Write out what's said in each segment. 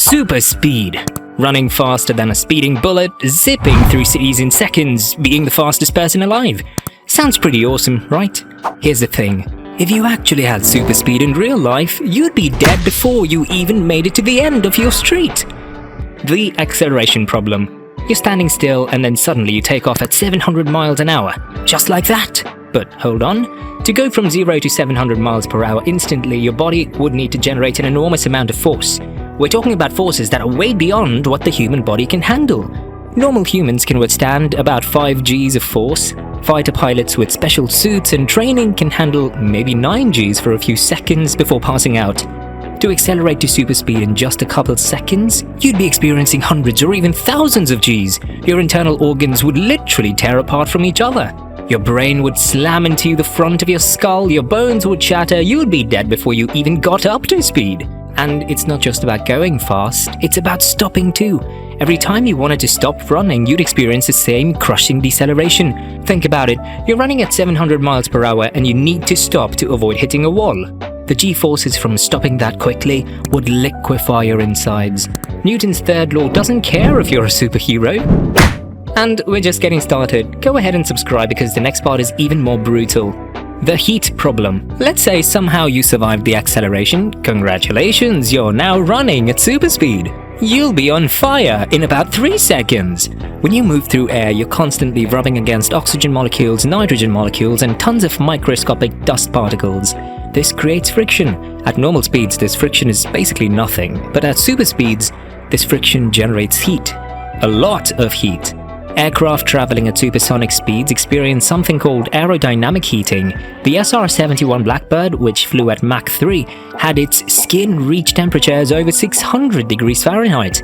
Super speed. Running faster than a speeding bullet, zipping through cities in seconds, being the fastest person alive. Sounds pretty awesome, right? Here's the thing. If you actually had super speed in real life, you'd be dead before you even made it to the end of your street. The acceleration problem. You're standing still and then suddenly you take off at 700 miles an hour. Just like that. But hold on. To go from 0 to 700 miles per hour instantly, your body would need to generate an enormous amount of force. We're talking about forces that are way beyond what the human body can handle. Normal humans can withstand about 5 Gs of force. Fighter pilots with special suits and training can handle maybe 9 Gs for a few seconds before passing out. To accelerate to super speed in just a couple seconds, you'd be experiencing hundreds or even thousands of Gs. Your internal organs would literally tear apart from each other. Your brain would slam into the front of your skull, your bones would shatter, you would be dead before you even got up to speed. And it's not just about going fast, it's about stopping too. Every time you wanted to stop running, you'd experience the same crushing deceleration. Think about it, you're running at 700 miles per hour and you need to stop to avoid hitting a wall. The G-forces from stopping that quickly would liquefy your insides. Newton's third law doesn't care if you're a superhero. And we're just getting started. Go ahead and subscribe because the next part is even more brutal. The heat problem. Let's say somehow you survived the acceleration. Congratulations, you're now running at super speed. You'll be on fire in about 3 seconds. When you move through air, you're constantly rubbing against oxygen molecules, nitrogen molecules, and tons of microscopic dust particles. This creates friction. At normal speeds, this friction is basically nothing. But at super speeds, this friction generates heat. A lot of heat. Aircraft traveling at supersonic speeds experience something called aerodynamic heating. The SR-71 Blackbird, which flew at Mach 3, had its skin reach temperatures over 600 degrees Fahrenheit.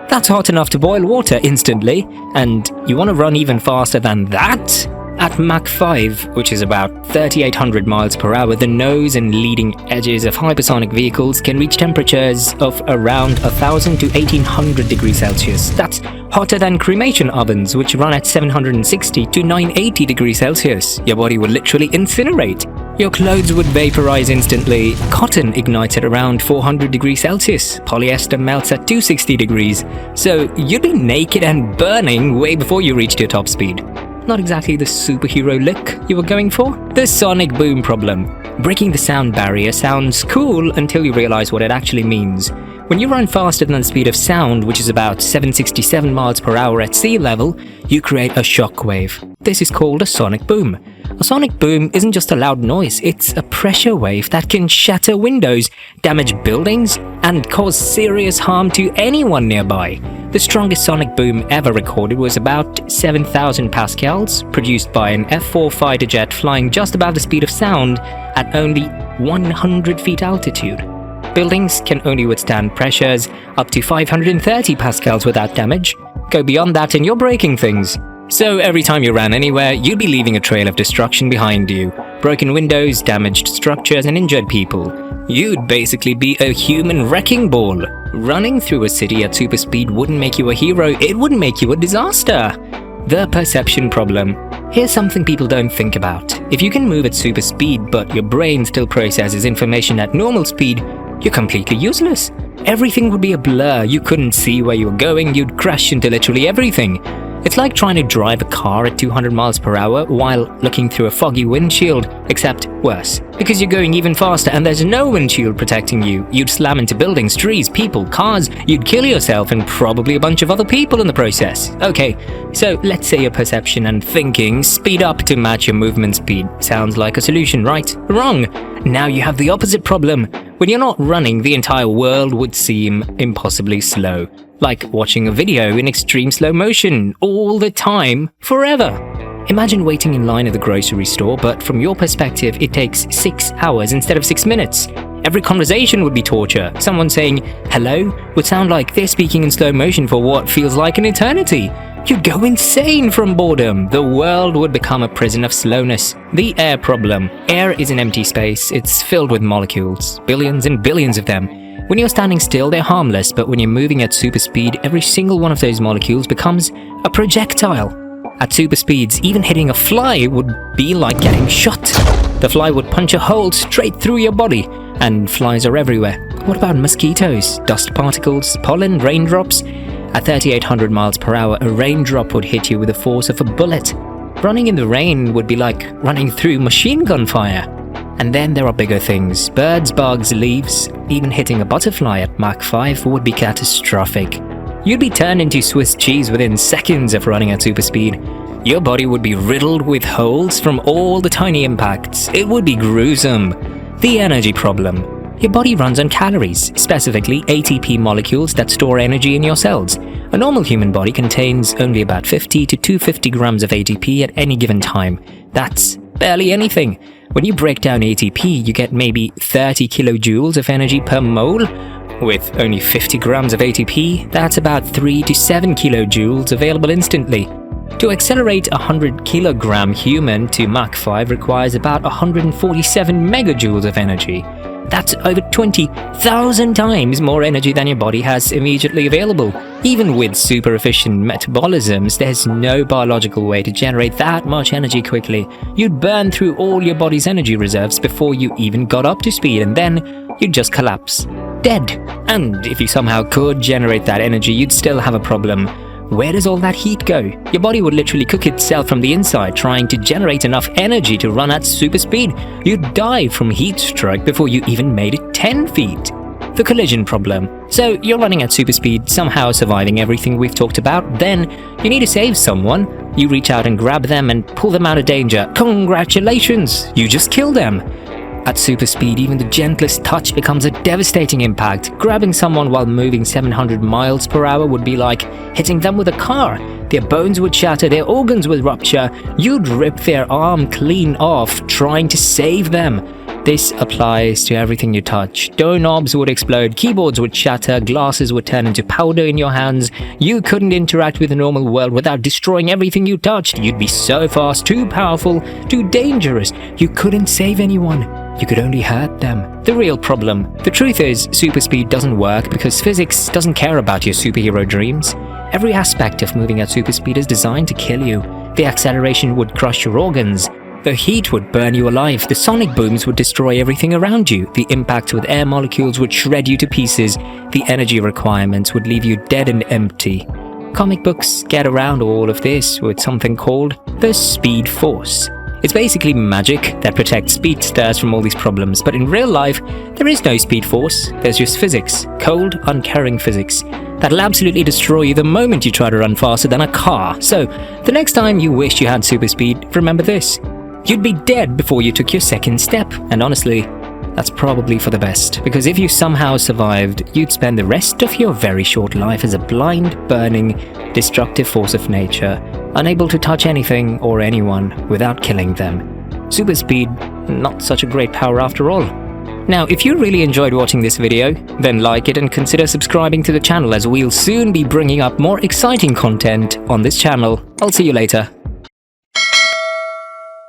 That's hot enough to boil water instantly, and you want to run even faster than that? At Mach 5, which is about 3,800 miles per hour, the nose and leading edges of hypersonic vehicles can reach temperatures of around 1,000 to 1,800 degrees Celsius. That's hotter than cremation ovens, which run at 760 to 980 degrees Celsius. Your body would literally incinerate. Your clothes would vaporize instantly. Cotton ignites at around 400 degrees Celsius. Polyester melts at 260 degrees. So you'd be naked and burning way before you reached your top speed. Not exactly the superhero look you were going for. The sonic boom problem. Breaking the sound barrier sounds cool until you realize what it actually means. When you run faster than the speed of sound, which is about 767 miles per hour at sea level, you create a shock wave. This is called a sonic boom. A sonic boom isn't just a loud noise, it's a pressure wave that can shatter windows, damage buildings, and cause serious harm to anyone nearby. The strongest sonic boom ever recorded was about 7,000 pascals, produced by an F-4 fighter jet flying just above the speed of sound at only 100 feet altitude. Buildings can only withstand pressures up to 530 pascals without damage. Go beyond that and you're breaking things. So every time you ran anywhere, you'd be leaving a trail of destruction behind you. Broken windows, damaged structures, and injured people. You'd basically be a human wrecking ball. Running through a city at super speed wouldn't make you a hero, it would make you a disaster. The perception problem. Here's something people don't think about. If you can move at super speed, but your brain still processes information at normal speed, you're completely useless. Everything would be a blur, you couldn't see where you were going, you'd crash into literally everything. It's like trying to drive a car at 200 miles per hour while looking through a foggy windshield, except worse. Because you're going even faster and there's no windshield protecting you. You'd slam into buildings, trees, people, cars, you'd kill yourself and probably a bunch of other people in the process. Okay, so let's say your perception and thinking speed up to match your movement speed. Sounds like a solution, right? Wrong! Now you have the opposite problem. When you're not running, the entire world would seem impossibly slow. Like watching a video in extreme slow motion, all the time, forever. Imagine waiting in line at the grocery store, but from your perspective, it takes 6 hours instead of 6 minutes. Every conversation would be torture. Someone saying, hello, would sound like they're speaking in slow motion for what feels like an eternity. You'd go insane from boredom. The world would become a prison of slowness. The air problem. Air is an empty space. It's filled with molecules, billions and billions of them. When you're standing still, they're harmless, but when you're moving at super speed, every single one of those molecules becomes a projectile. At super speeds, even hitting a fly would be like getting shot. The fly would punch a hole straight through your body, and flies are everywhere. What about mosquitoes, dust particles, pollen, raindrops? At 3,800 miles per hour, a raindrop would hit you with the force of a bullet. Running in the rain would be like running through machine gun fire. And then there are bigger things. Birds, bugs, leaves, even hitting a butterfly at Mach 5 would be catastrophic. You'd be turned into Swiss cheese within seconds of running at super speed. Your body would be riddled with holes from all the tiny impacts. It would be gruesome. The energy problem. Your body runs on calories, specifically ATP molecules that store energy in your cells. A normal human body contains only about 50 to 250 grams of ATP at any given time. That's barely anything. When you break down ATP, you get maybe 30 kilojoules of energy per mole. With only 50 grams of ATP, that's about 3 to 7 kilojoules available instantly. To accelerate a 100 kilogram human to Mach 5 requires about 147 megajoules of energy. That's over 20,000 times more energy than your body has immediately available. Even with super efficient metabolisms, there's no biological way to generate that much energy quickly. You'd burn through all your body's energy reserves before you even got up to speed, and then you'd just collapse. Dead. And if you somehow could generate that energy, you'd still have a problem. Where does all that heat go? Your body would literally cook itself from the inside, trying to generate enough energy to run at super speed. You'd die from heat stroke before you even made it 10 feet. The collision problem. So you're running at super speed, somehow surviving everything we've talked about. Then you need to save someone. You reach out and grab them and pull them out of danger. Congratulations! You just killed them. At super speed, even the gentlest touch becomes a devastating impact. Grabbing someone while moving 700 miles per hour would be like hitting them with a car. Their bones would shatter, their organs would rupture. You'd rip their arm clean off, trying to save them. This applies to everything you touch. Doorknobs would explode, keyboards would shatter, glasses would turn into powder in your hands. You couldn't interact with the normal world without destroying everything you touched. You'd be so fast, too powerful, too dangerous. You couldn't save anyone. You could only hurt them. The real problem. The truth is, super speed doesn't work because physics doesn't care about your superhero dreams. Every aspect of moving at super speed is designed to kill you. The acceleration would crush your organs. The heat would burn you alive. The sonic booms would destroy everything around you. The impact with air molecules would shred you to pieces. The energy requirements would leave you dead and empty. Comic books get around all of this with something called the Speed Force. It's basically magic that protects speedsters from all these problems, but in real life, there is no speed force, there's just physics, cold, uncaring physics, that'll absolutely destroy you the moment you try to run faster than a car. So, the next time you wish you had super speed, remember this. You'd be dead before you took your second step, and honestly, that's probably for the best, because if you somehow survived, you'd spend the rest of your very short life as a blind, burning, destructive force of nature, unable to touch anything or anyone without killing them. Super speed, not such a great power after all. Now, if you really enjoyed watching this video, then like it and consider subscribing to the channel as we'll soon be bringing up more exciting content on this channel. I'll see you later.